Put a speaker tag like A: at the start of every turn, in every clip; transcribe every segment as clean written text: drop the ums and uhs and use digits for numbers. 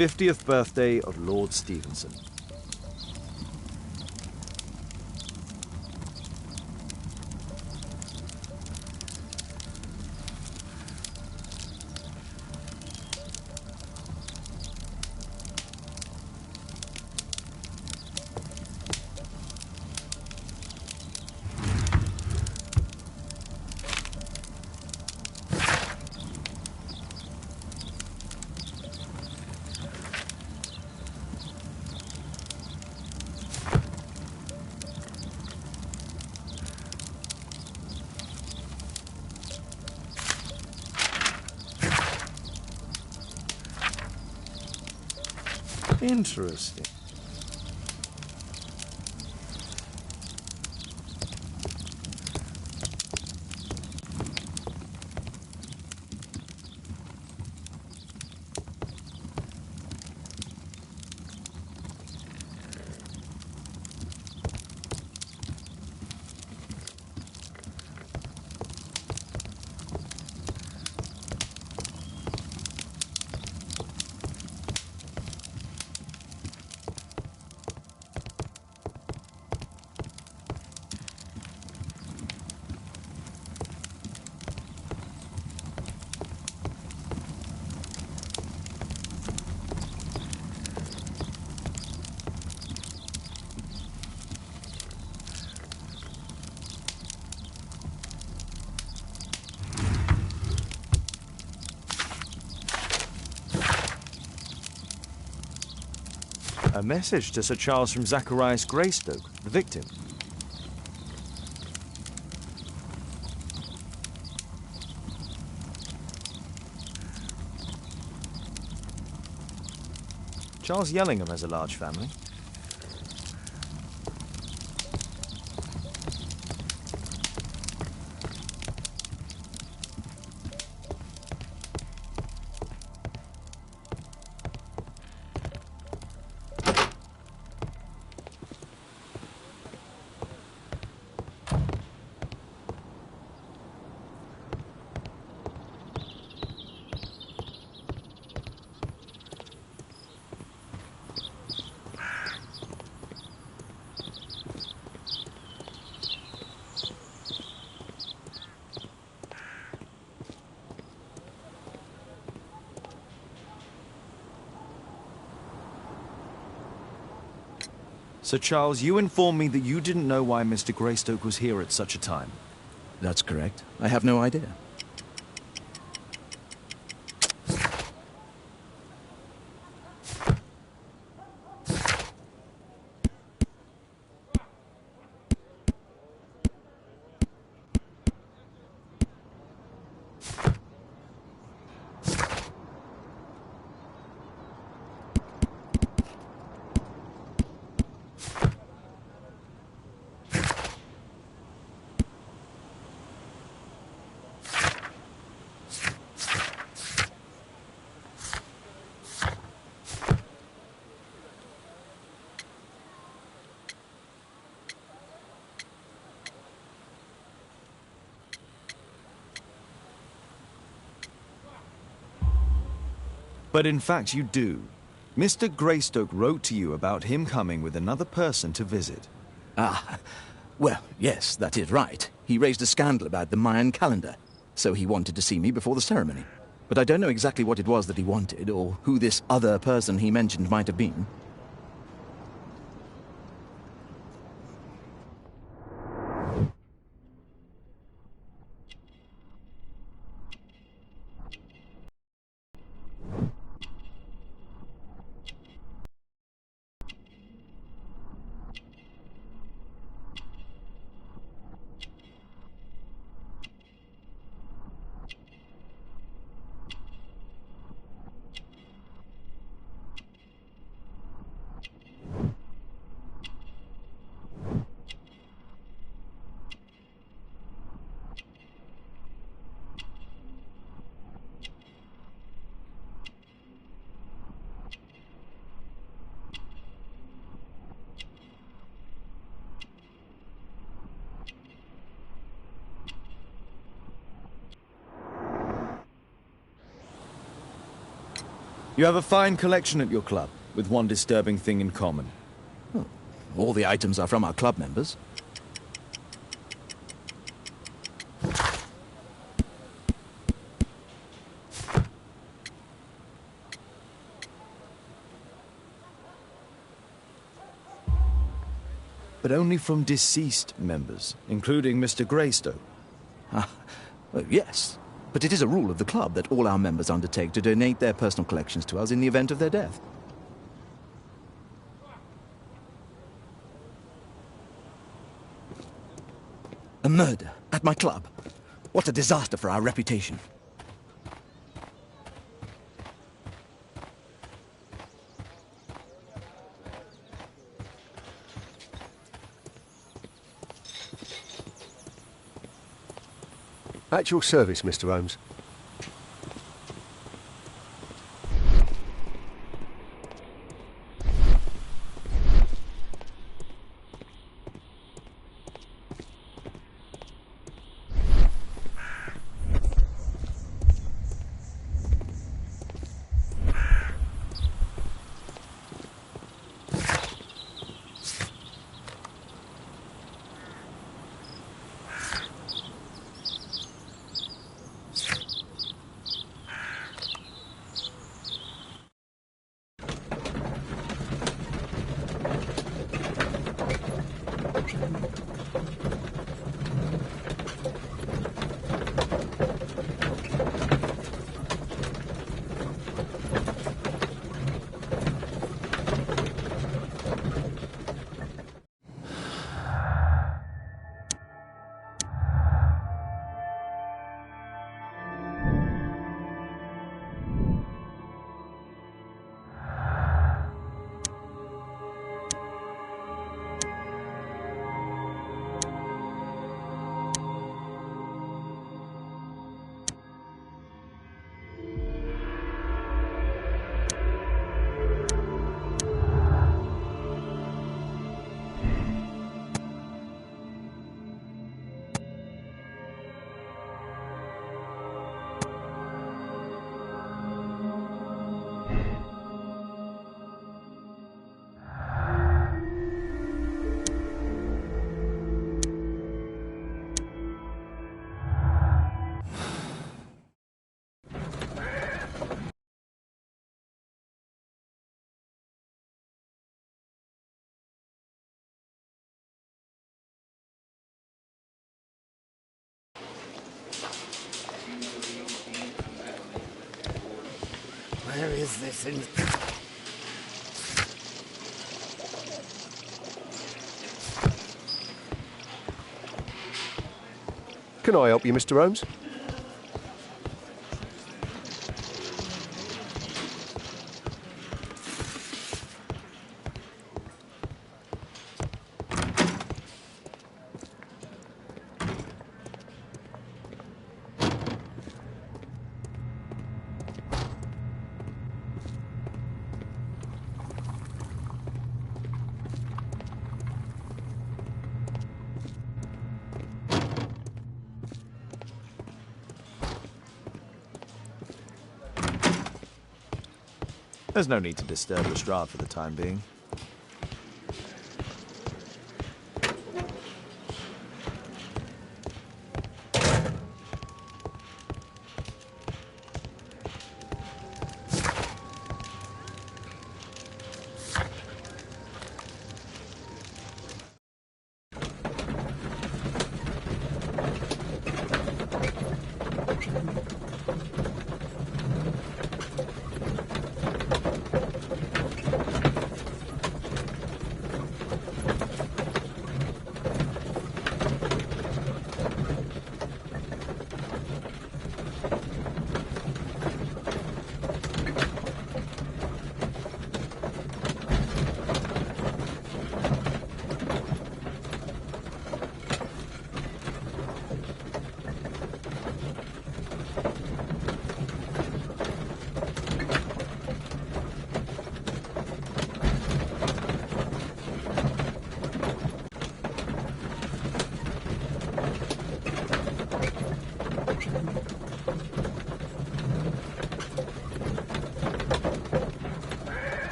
A: 50th birthday of Lord Stevenson. Interesting. A message to Sir Charles from Zacharias Greystoke, the victim. Charles Yellingham has a large family. Sir Charles, you informed me that you didn't know why Mr. Greystoke was here at such a time.
B: That's correct. I have no idea.
A: But in fact you do. Mr. Greystoke wrote to you about him coming with another person to visit.
B: Ah, well, yes, that is right. He raised a scandal about the Mayan calendar, so he wanted to see me before the ceremony. But I don't know exactly what it was that he wanted, or who this other person he mentioned might have been.
A: You have a fine collection at your club, with one disturbing thing in common.
B: All the items are from our club members.
A: But only from deceased members, including Mr. Greystoke.
B: Yes, but it is a rule of the club that all our members undertake to donate their personal collections to us in the event of their death. A murder at my club. What a disaster for our reputation.
C: At your service, Mr. Holmes.
D: Where is this in...
C: Can I help you, Mr. Holmes?
A: There's no need to disturb Lestrade for the time being.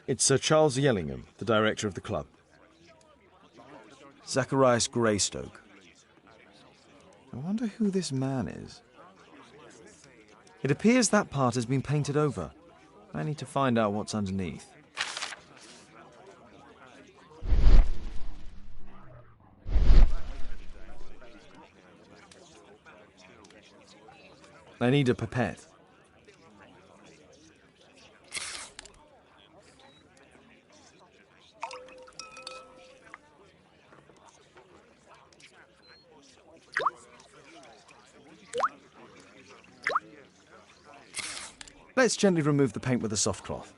E: It's Sir Charles Yellingham, the director of the club.
A: Zacharias Greystoke. I wonder who this man is. It appears that part has been painted over. I need to find out what's underneath. I need a pipette. Let's gently remove the paint with a soft cloth.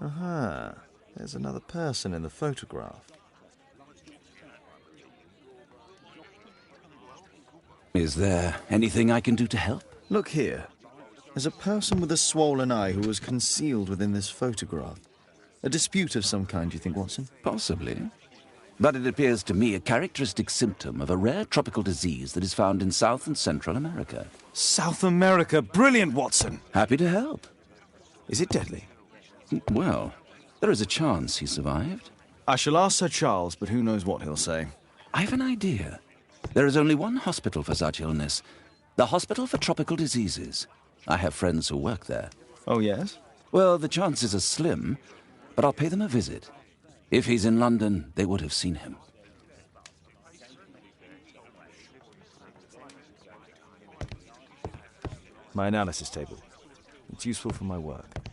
A: Aha, there's another person in the photograph.
F: Is there anything I can do to help?
A: Look here. There's a person with a swollen eye who was concealed within this photograph. A dispute of some kind, you think, Watson?
F: Possibly. But it appears to me a characteristic symptom of a rare tropical disease that is found in South and Central America.
A: South America! Brilliant, Watson!
F: Happy to help.
A: Is it deadly?
F: Well, there is a chance he survived.
A: I shall ask Sir Charles, but who knows what he'll say.
F: I have an idea. There is only one hospital for such illness. The Hospital for Tropical Diseases. I have friends who work there.
A: Oh, yes?
F: Well, the chances are slim, but I'll pay them a visit. If he's in London, they would have seen him.
A: My analysis table. It's useful for my work.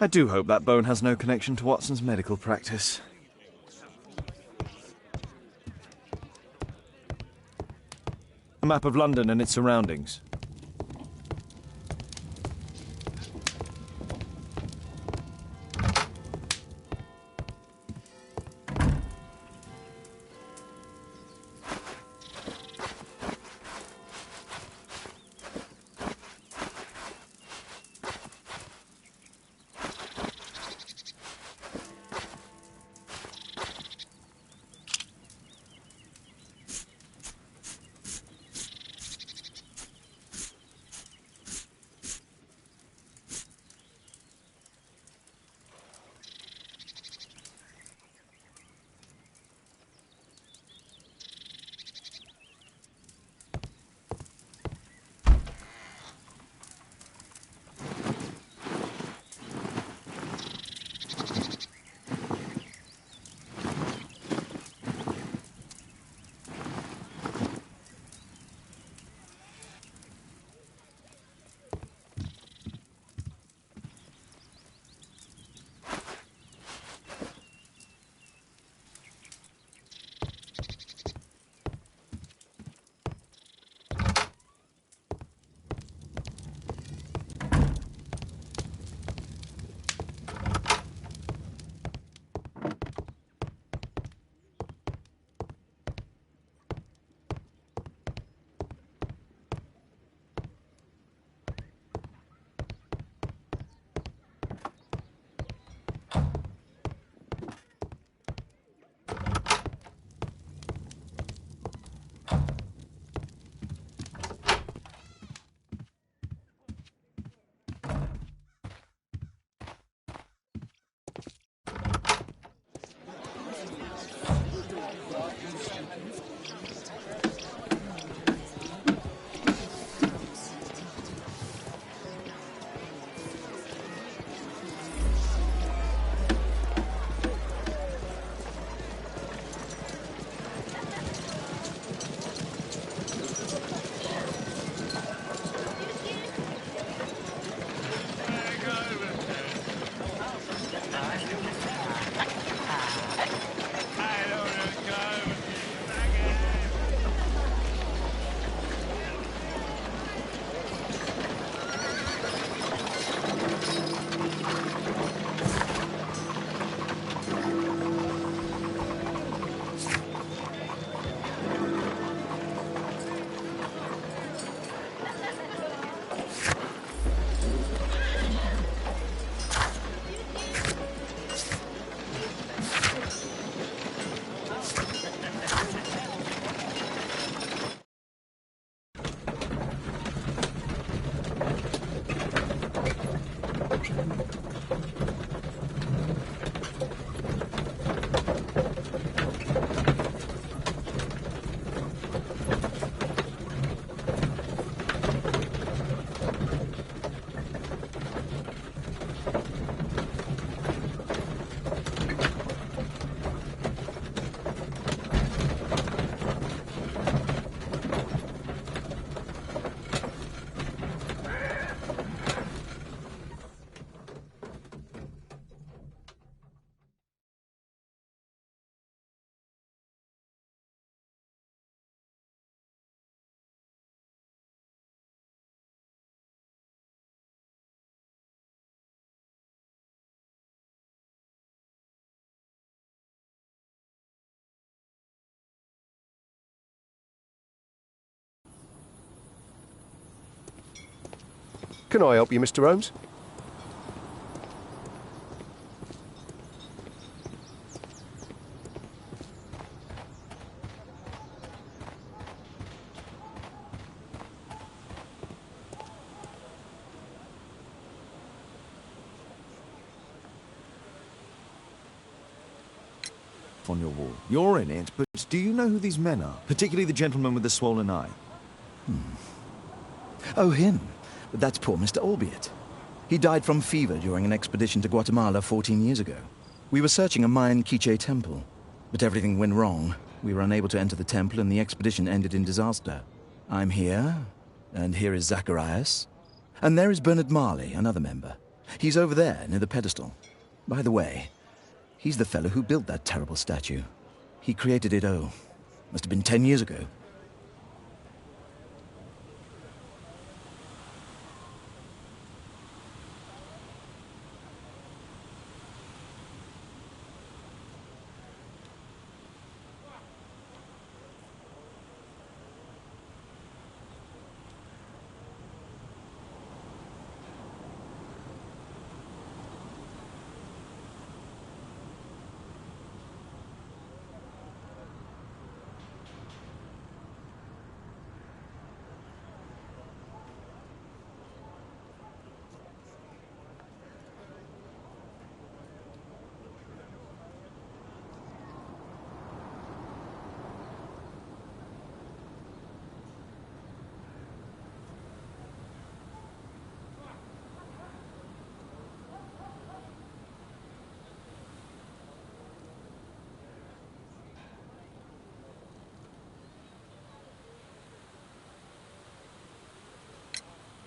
A: I do hope that bone has no connection to Watson's medical practice. A map of London and its surroundings.
C: Can I help you, Mr. Holmes?
A: On your wall. You're in it, but do you know who these men are? Particularly the gentleman with the swollen eye.
B: Oh, him. But that's poor Mr. Albeit. He died from fever during an expedition to Guatemala 14 years ago. We were searching a Mayan Quiche temple, but everything went wrong. We were unable to enter the temple and the expedition ended in disaster. I'm here, and here is Zacharias. And there is Bernard Marley, another member. He's over there, near the pedestal. By the way, he's the fellow who built that terrible statue. He created it, must have been 10 years ago.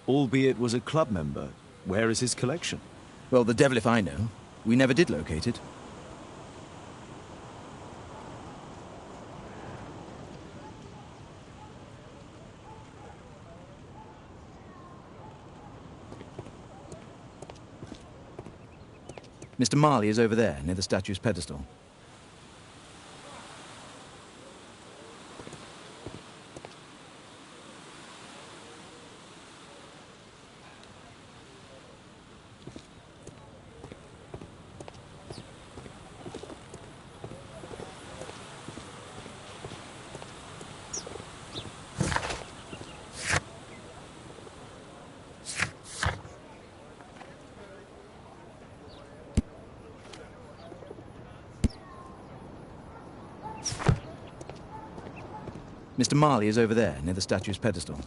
A: Albeit was a club member. Where is his collection?
B: Well, the devil if I know. We never did locate it. Mr. Marley is over there, near the statue's pedestal. Mr. Marley is over there, near the statue's pedestal.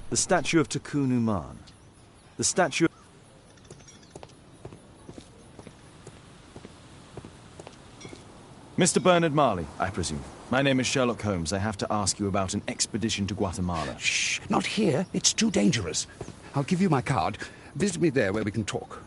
A: The statue of Takunu Man. The statue... Mr. Bernard Marley, I presume. My name is Sherlock Holmes. I have to ask you about an expedition to Guatemala.
D: Shh, not here. It's too dangerous. I'll give you my card. Visit me there where we can talk.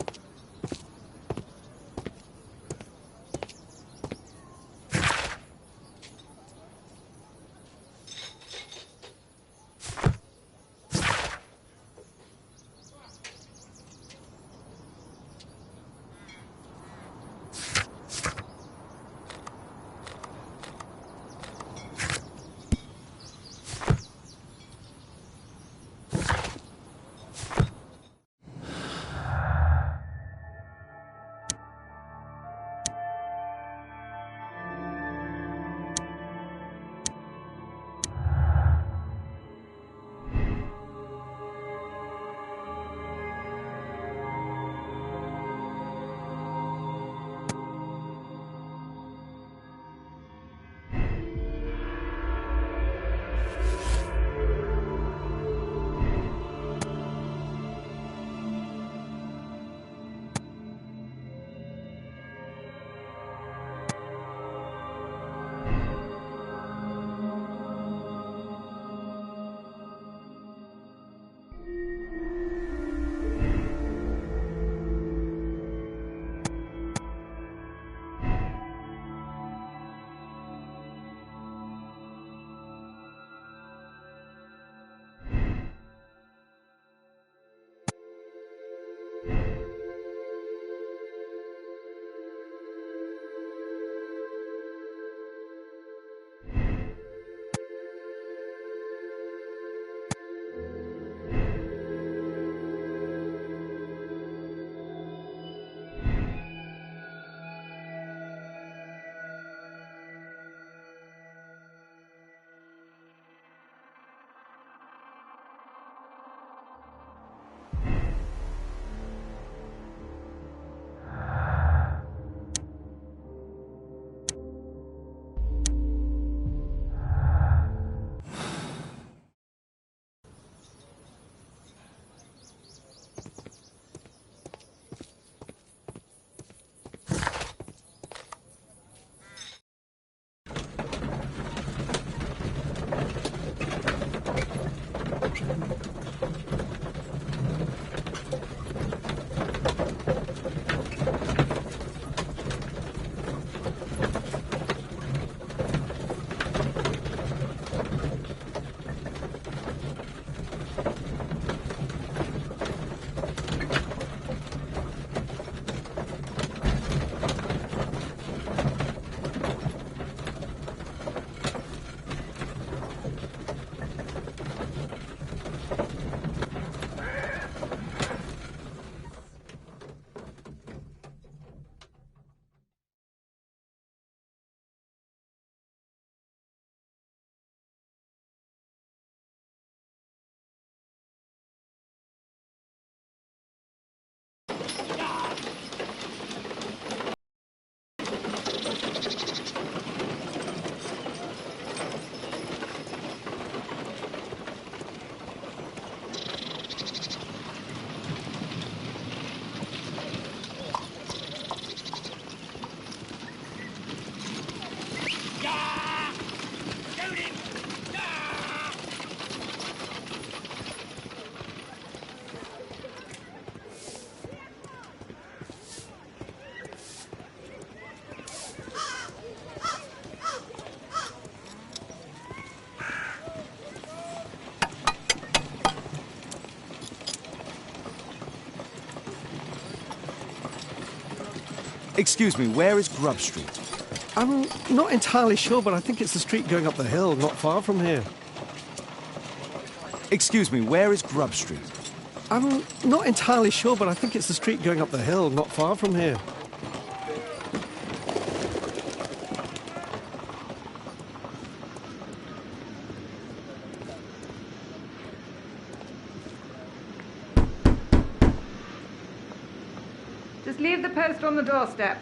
A: Excuse me, where is Grub Street?
C: I'm not entirely sure, but I think it's the street going up the hill, not far from here.
A: Excuse me, where is Grub Street?
C: I'm not entirely sure, but I think it's the street going up the hill, not far from here.
G: Just leave the post on the doorstep.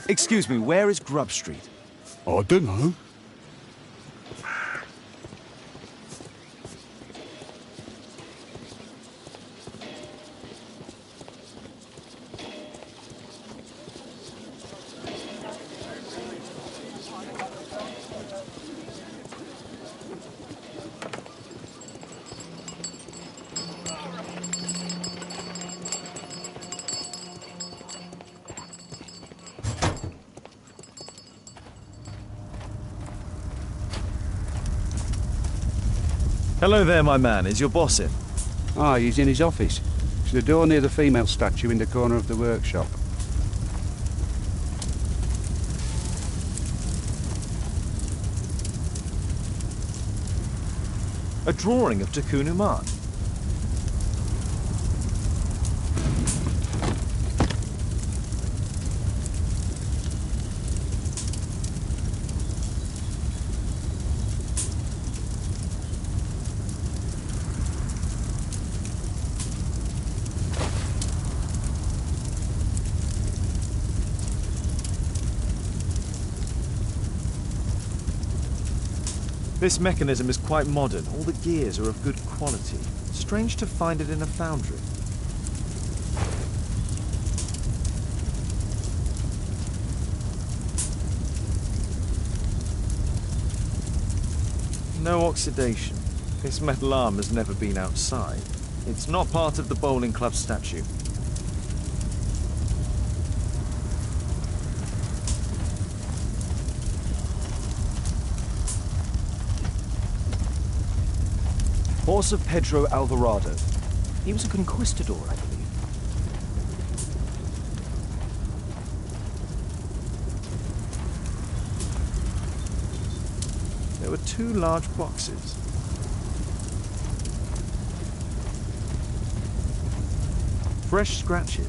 A: Excuse me, where is Grub Street?
D: I don't know.
A: Hello there, my man. Is your boss in?
D: Ah, he's in his office. It's the door near the female statue in the corner of the workshop.
A: A drawing of Takunu Man. This mechanism is quite modern. All the gears are of good quality. Strange to find it in a foundry. No oxidation. This metal arm has never been outside. It's not part of the bowling club statue. Horse of Pedro Alvarado. He was a conquistador, I believe. There were 2 large boxes. Fresh scratches.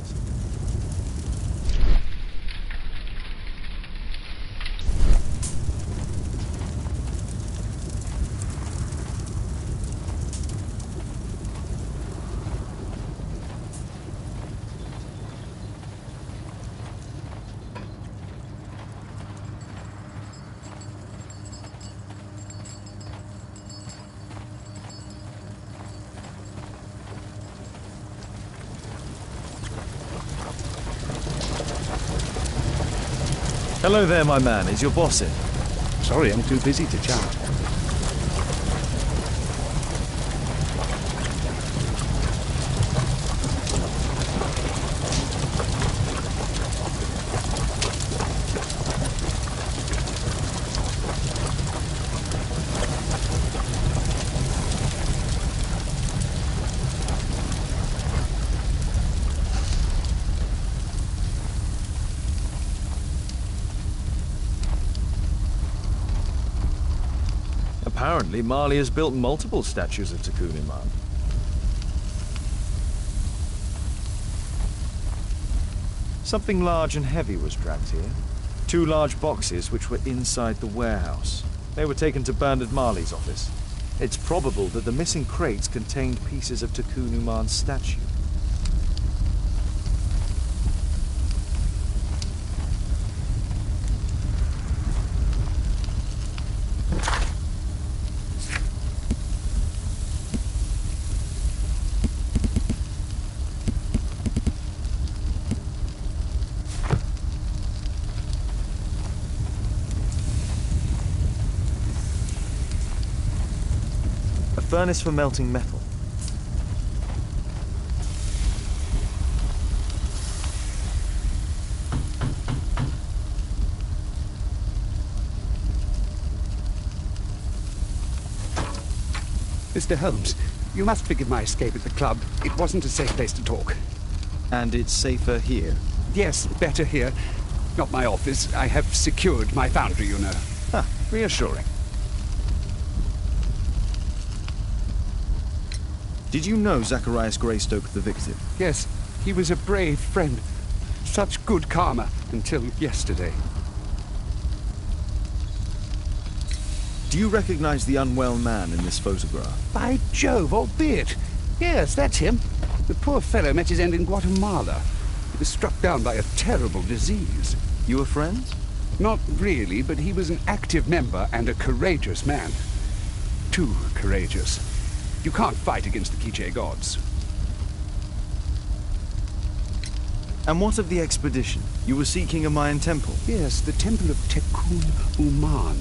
A: Hello there, my man. Is your boss in?
D: Sorry, I'm too busy to chat.
A: Apparently, Marley has built multiple statues of Takunu Man. Something large and heavy was dragged here. 2 large boxes which were inside the warehouse. They were taken to Bernard Marley's office. It's probable that the missing crates contained pieces of Takunu Man's statue. Furnace for melting metal.
D: Mr. Holmes, you must forgive my escape at the club. It wasn't a safe place to talk.
A: And it's safer here.
D: Yes, better here. Not my office. I have secured my foundry, you know.
A: Huh, reassuring. Did you know Zacharias Greystoke, the victim?
D: Yes, he was a brave friend. Such good karma until yesterday.
A: Do you recognize the unwell man in this photograph?
D: By Jove, albeit. Yes, that's him. The poor fellow met his end in Guatemala. He was struck down by a terrible disease.
A: You were friends?
D: Not really, but he was an active member and a courageous man. Too courageous. You can't fight against the Quiche gods.
A: And what of the expedition? You were seeking a Mayan temple?
D: Yes, the temple of Tekun Uman.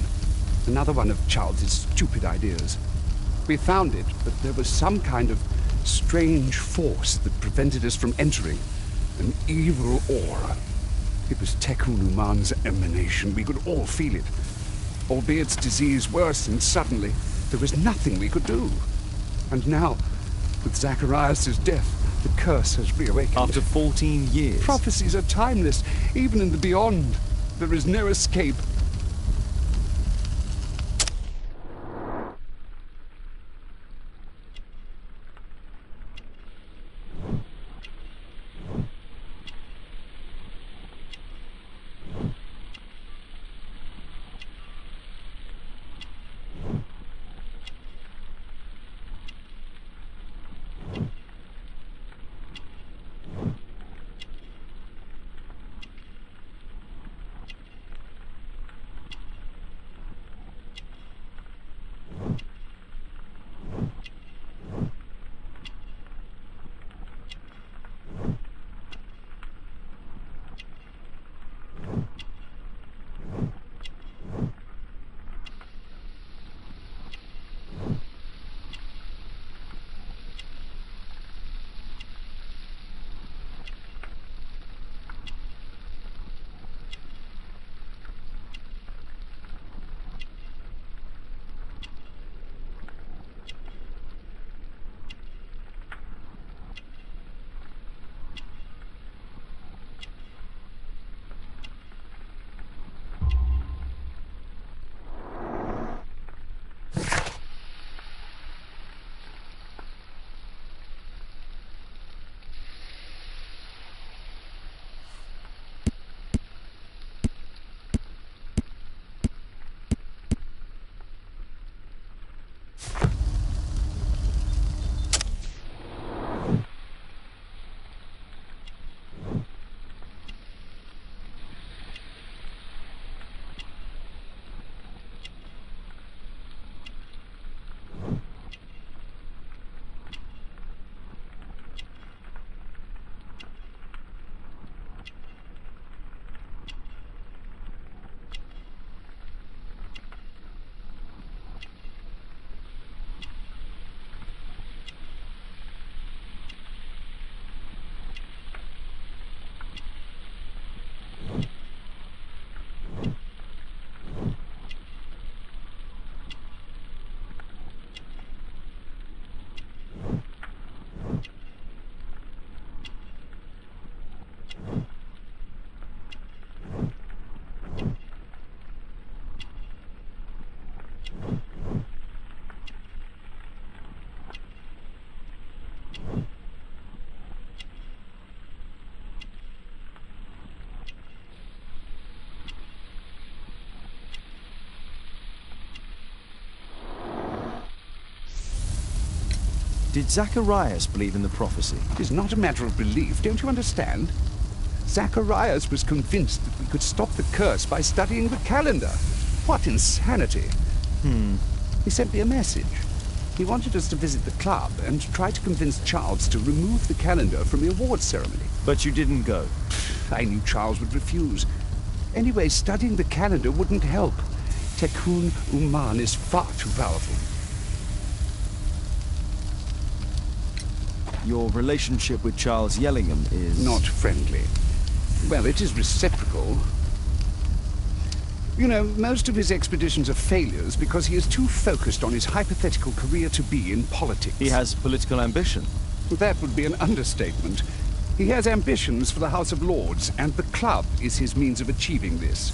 D: Another one of Charles's stupid ideas. We found it, but there was some kind of strange force that prevented us from entering. An evil aura. It was Tekun Uman's emanation. We could all feel it. Albeit its disease worsened suddenly, there was nothing we could do. And now, with Zacharias' death, the curse has reawakened.
A: After 14 years?
D: Prophecies are timeless, even in the beyond. There is no escape.
A: Did Zacharias believe in the prophecy?
D: It is not a matter of belief, don't you understand? Zacharias was convinced that we could stop the curse by studying the calendar. What insanity! He sent me a message. He wanted us to visit the club and try to convince Charles to remove the calendar from the awards ceremony.
A: But you didn't go.
D: I knew Charles would refuse. Anyway, studying the calendar wouldn't help. Tekun Uman is far too powerful.
A: Your relationship with Charles Yellingham is...
D: Not friendly. Well, it is reciprocal. You know, most of his expeditions are failures because he is too focused on his hypothetical career to be in politics.
E: He has political ambition.
D: That would be an understatement. He has ambitions for the House of Lords, and the club is his means of achieving this.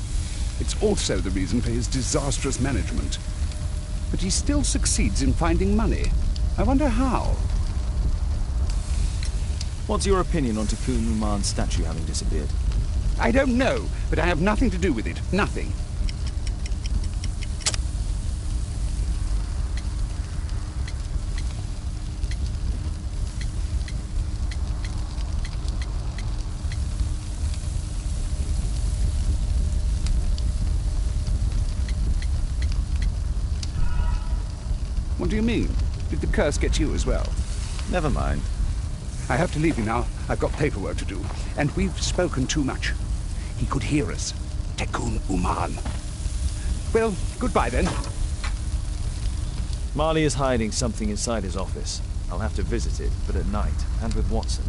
D: It's also the reason for his disastrous management. But he still succeeds in finding money. I wonder how.
E: What's your opinion on Tikkun Uman's statue having disappeared?
D: I don't know, but I have nothing to do with it. Nothing. What do you mean? Did the curse get you as well?
E: Never mind.
D: I have to leave you now. I've got paperwork to do. And we've spoken too much. He could hear us. Tikkun Uman. Well, goodbye then.
A: Marley is hiding something inside his office. I'll have to visit it, but at night, and with Watson.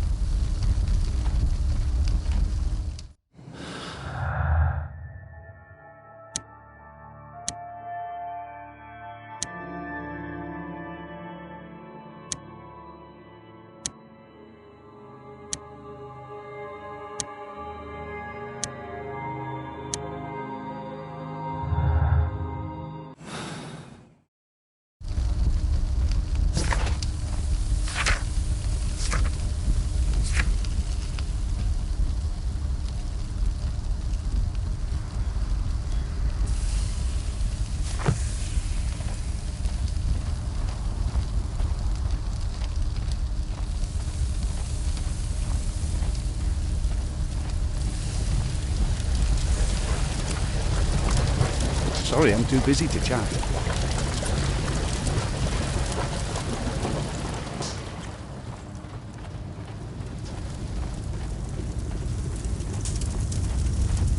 D: Sorry, I'm too busy to chat.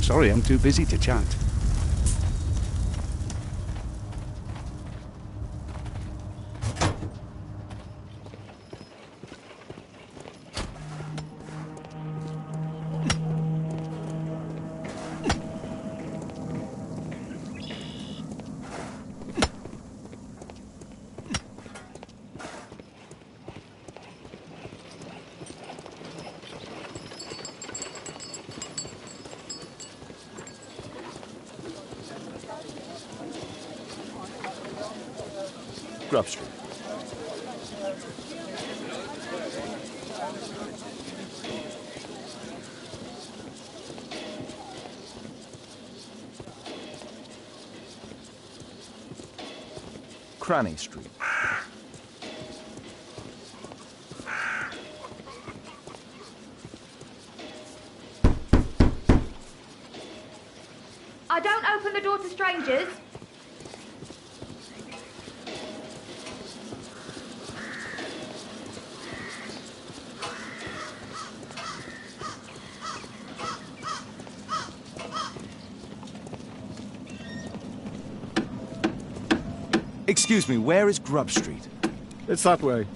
D: Sorry, I'm too busy to chat.
A: Grub Street. Cranny Street.
G: I don't open the door to strangers.
A: Excuse me, where is Grub Street?
C: It's that way.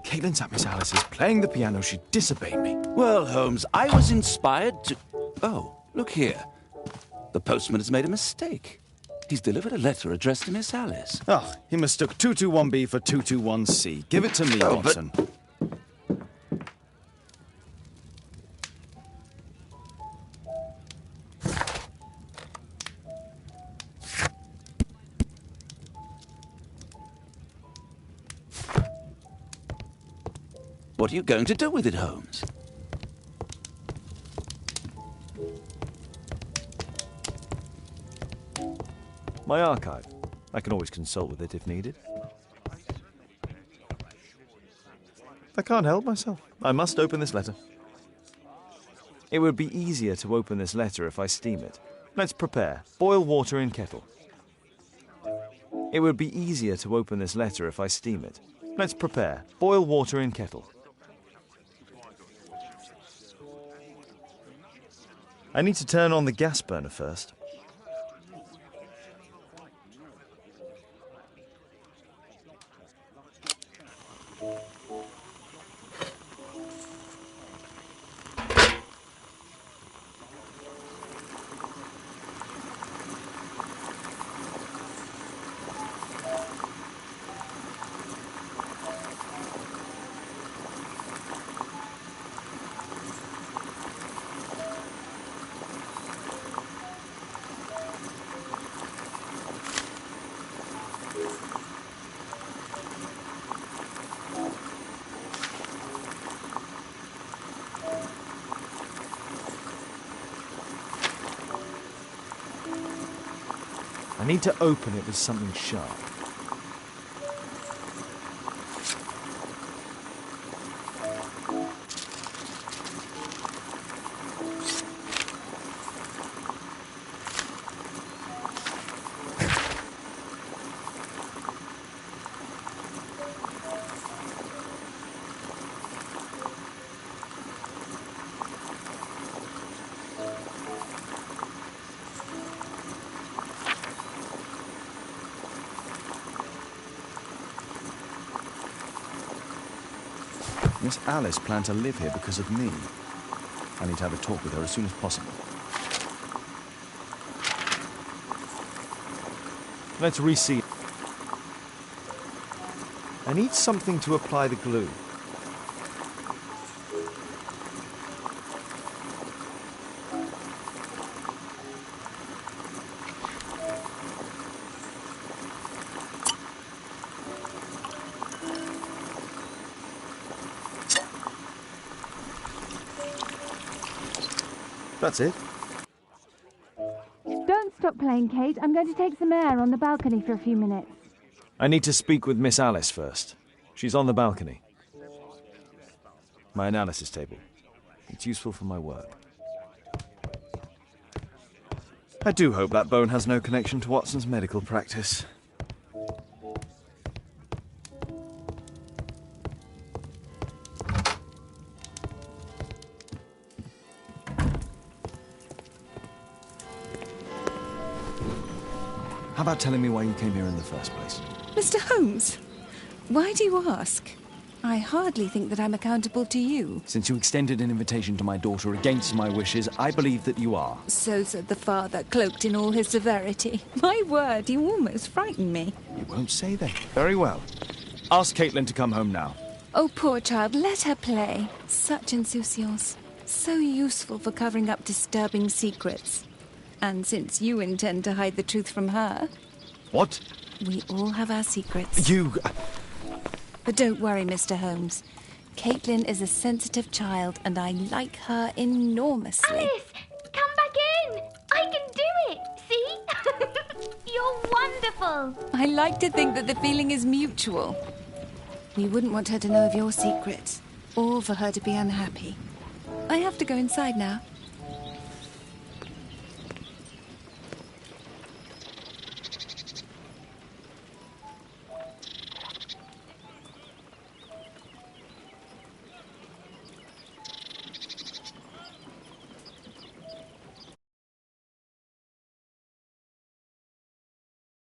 A: Caitlin's at Miss Alice's playing the piano. She disobeyed me.
F: Well, Holmes, I was inspired to... Oh, look here. The postman has made a mistake. He's delivered a letter addressed to Miss Alice.
A: Oh, he mistook 221B for 221C. Give it to me, Watson.
F: What are you going to do with it, Holmes?
A: My archive. I can always consult with it if needed. I can't help myself. I must open this letter. It would be easier to open this letter if I steam it. Let's prepare. Boil water in kettle. It would be easier to open this letter if I steam it. Let's prepare. Boil water in kettle. I need to turn on the gas burner first. I need to open it with something sharp. Miss Alice planned to live here because of me. I need to have a talk with her as soon as possible. Let's reseal. I need something to apply the glue. That's it.
G: Don't stop playing, Kate. I'm going to take some air on the balcony for a few minutes.
A: I need to speak with Miss Alice first. She's on the balcony. My analysis table. It's useful for my work. I do hope that bone has no connection to Watson's medical practice. How about telling me why you came here in the first place?
H: Mr. Holmes, why do you ask? I hardly think that I'm accountable to you.
A: Since you extended an invitation to my daughter against my wishes, I believe that you are.
H: So said the father, cloaked in all his severity. My word, you almost frightened me.
A: You won't say that. Very well. Ask Caitlin to come home now.
H: Oh, poor child, let her play. Such insouciance. So useful for covering up disturbing secrets. And since you intend to hide the truth from her...
A: What?
H: We all have our secrets.
A: You...
H: But don't worry, Mr. Holmes. Caitlin is a sensitive child, and I like her enormously.
G: Alice, come back in. I can do it. See? You're wonderful.
H: I like to think that the feeling is mutual. We wouldn't want her to know of your secrets, or for her to be unhappy. I have to go inside now.